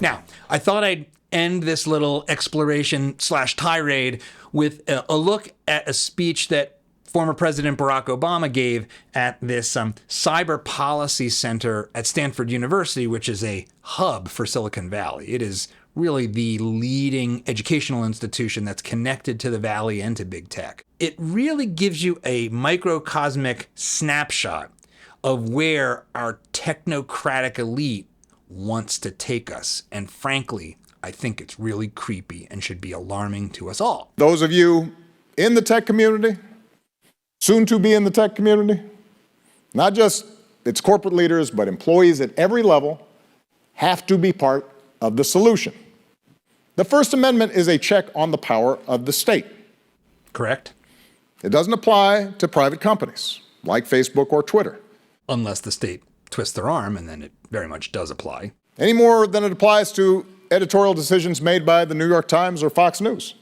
Now, I thought I'd end this little exploration/tirade with a look at a speech that former President Barack Obama gave at this Cyber Policy Center at Stanford University, which is a hub for Silicon Valley. It is really the leading educational institution that's connected to the Valley and to big tech. It really gives you a microcosmic snapshot of where our technocratic elite wants to take us. And frankly, I think it's really creepy and should be alarming to us all. Those of you in the tech community, soon to be in the tech community, not just its corporate leaders, but employees at every level, have to be part of the solution. The First Amendment is a check on the power of the state. Correct. It doesn't apply to private companies like Facebook or Twitter. Unless the state twists their arm, and then it very much does apply. Any more than it applies to editorial decisions made by the New York Times or Fox News.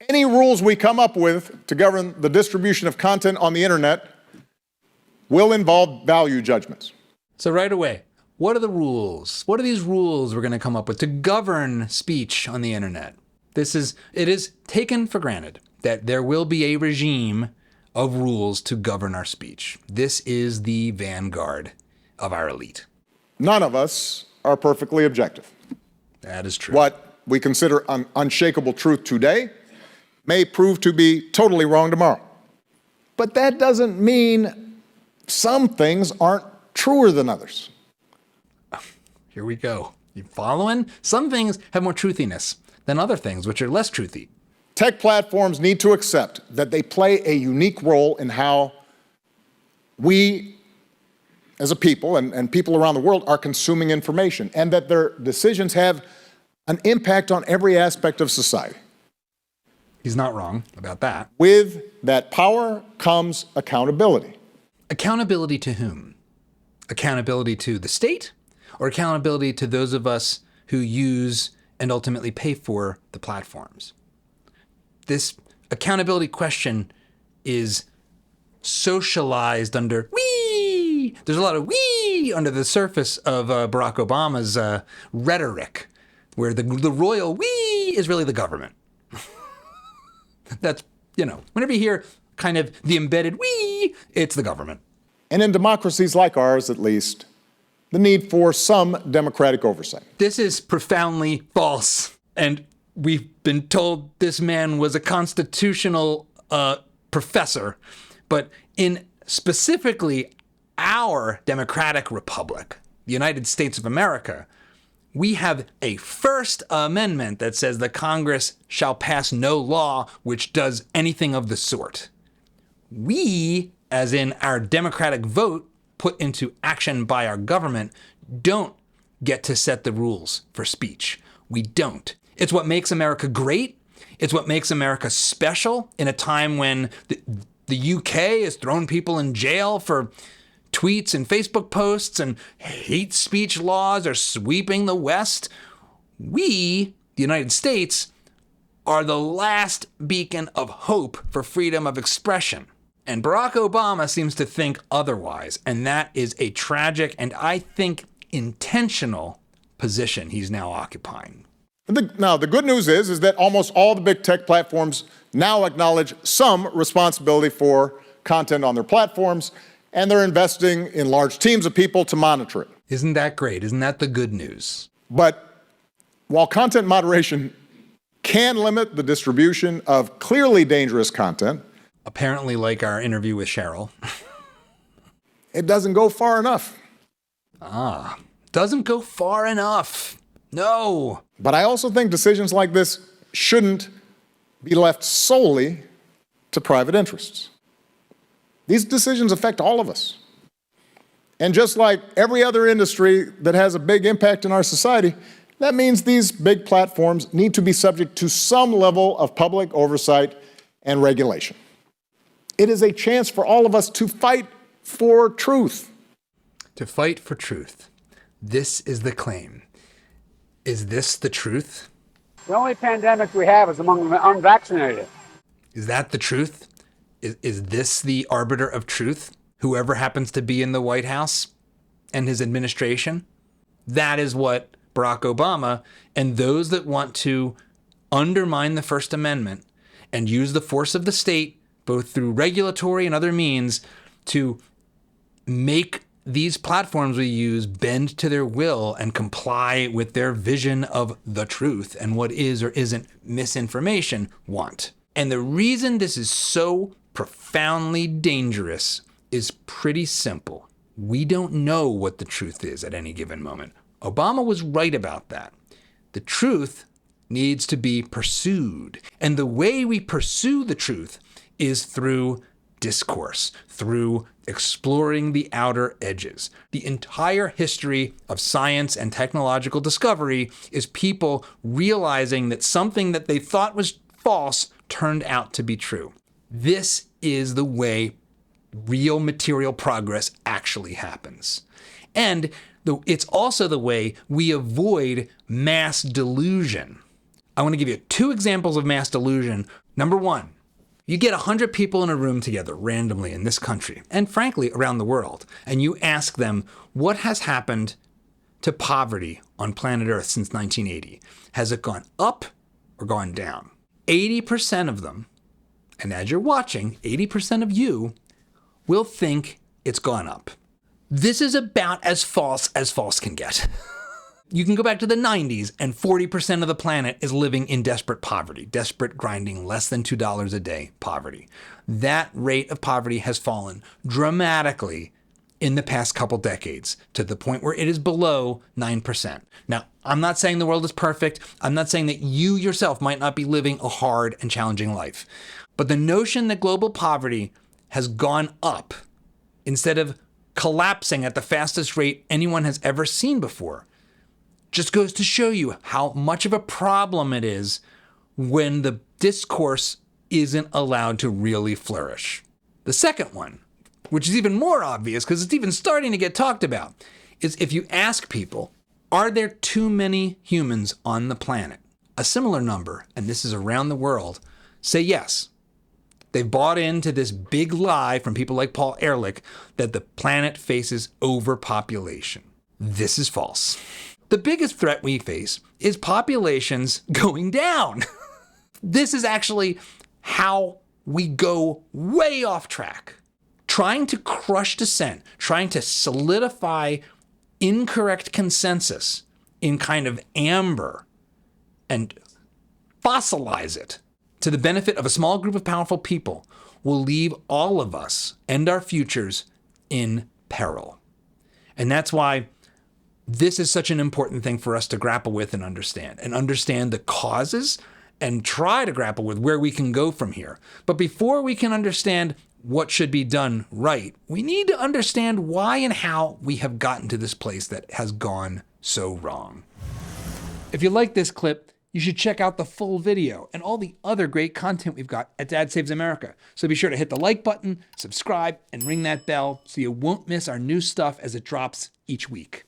Any rules we come up with to govern the distribution of content on the internet will involve value judgments. So right away, what are the rules? What are these rules we're going to come up with to govern speech on the internet? It is taken for granted that there will be a regime of rules to govern our speech. This is the vanguard of our elite. None of us are perfectly objective. That is true. What we consider an unshakable truth today may prove to be totally wrong tomorrow. But that doesn't mean some things aren't truer than others. Here we go. You following? Some things have more truthiness than other things, which are less truthy. Tech platforms need to accept that they play a unique role in how we as a people and people around the world are consuming information, and that their decisions have an impact on every aspect of society. He's not wrong about that. With that power comes accountability. Accountability to whom? Accountability to the state, or accountability to those of us who use and ultimately pay for the platforms? This accountability question is socialized under "we." There's a lot of "we" under the surface of Barack Obama's rhetoric, where the royal "we" is really the government. That's, whenever you hear kind of the embedded "we," it's the government. And in democracies like ours, at least, the need for some democratic oversight. This is profoundly false. And we've been told this man was a constitutional professor. But in specifically our democratic republic, the United States of America, we have a First Amendment that says the Congress shall pass no law which does anything of the sort. We, as in our democratic vote put into action by our government, don't get to set the rules for speech. We don't. It's what makes America great. It's what makes America special in a time when the UK has thrown people in jail for tweets and Facebook posts, and hate speech laws are sweeping the West. We, the United States, are the last beacon of hope for freedom of expression. And Barack Obama seems to think otherwise, and that is a tragic and I think intentional position he's now occupying. Now, the good news is that almost all the big tech platforms now acknowledge some responsibility for content on their platforms, and they're investing in large teams of people to monitor it. Isn't that great? Isn't that the good news? But while content moderation can limit the distribution of clearly dangerous content, apparently like our interview with Cheryl, it doesn't go far enough. Doesn't go far enough. No. But I also think decisions like this shouldn't be left solely to private interests. These decisions affect all of us. And just like every other industry that has a big impact in our society, that means these big platforms need to be subject to some level of public oversight and regulation. It is a chance for all of us to fight for truth. To fight for truth. This is the claim. Is this the truth? The only pandemic we have is among the unvaccinated. Is that the truth? Is this the arbiter of truth? Whoever happens to be in the White House and his administration? That is what Barack Obama, and those that want to undermine the First Amendment and use the force of the state, both through regulatory and other means, to make these platforms we use bend to their will and comply with their vision of the truth and what is or isn't misinformation want. And the reason this is so profoundly dangerous is pretty simple. We don't know what the truth is at any given moment. Obama was right about that. The truth needs to be pursued. And the way we pursue the truth is through discourse, through exploring the outer edges. The entire history of science and technological discovery is people realizing that something that they thought was false turned out to be true. This is the way real material progress actually happens. And it's also the way we avoid mass delusion. I want to give you 2 examples of mass delusion. Number 1, you get 100 people in a room together randomly in this country, and frankly, around the world, and you ask them, what has happened to poverty on planet Earth since 1980? Has it gone up or gone down? 80% of them, and as you're watching, 80% of you will think it's gone up. This is about as false can get. You can go back to the 90s and 40% of the planet is living in desperate poverty, desperate grinding, less than $2 a day poverty. That rate of poverty has fallen dramatically in the past couple decades to the point where it is below 9%. Now, I'm not saying the world is perfect. I'm not saying that you yourself might not be living a hard and challenging life. But the notion that global poverty has gone up instead of collapsing at the fastest rate anyone has ever seen before just goes to show you how much of a problem it is when the discourse isn't allowed to really flourish. The second one, which is even more obvious because it's even starting to get talked about, is if you ask people, are there too many humans on the planet? A similar number, and this is around the world, say yes. They've bought into this big lie from people like Paul Ehrlich that the planet faces overpopulation. This is false. The biggest threat we face is populations going down. This is actually how we go way off track. Trying to crush dissent, trying to solidify incorrect consensus in kind of amber and fossilize it to the benefit of a small group of powerful people will leave all of us and our futures in peril. And that's why this is such an important thing for us to grapple with and understand the causes and try to grapple with where we can go from here. But before we can understand what should be done right, we need to understand why and how we have gotten to this place that has gone so wrong. If you like this clip, you should check out the full video and all the other great content we've got at Dad Saves America. So be sure to hit the like button, subscribe, and ring that bell so you won't miss our new stuff as it drops each week.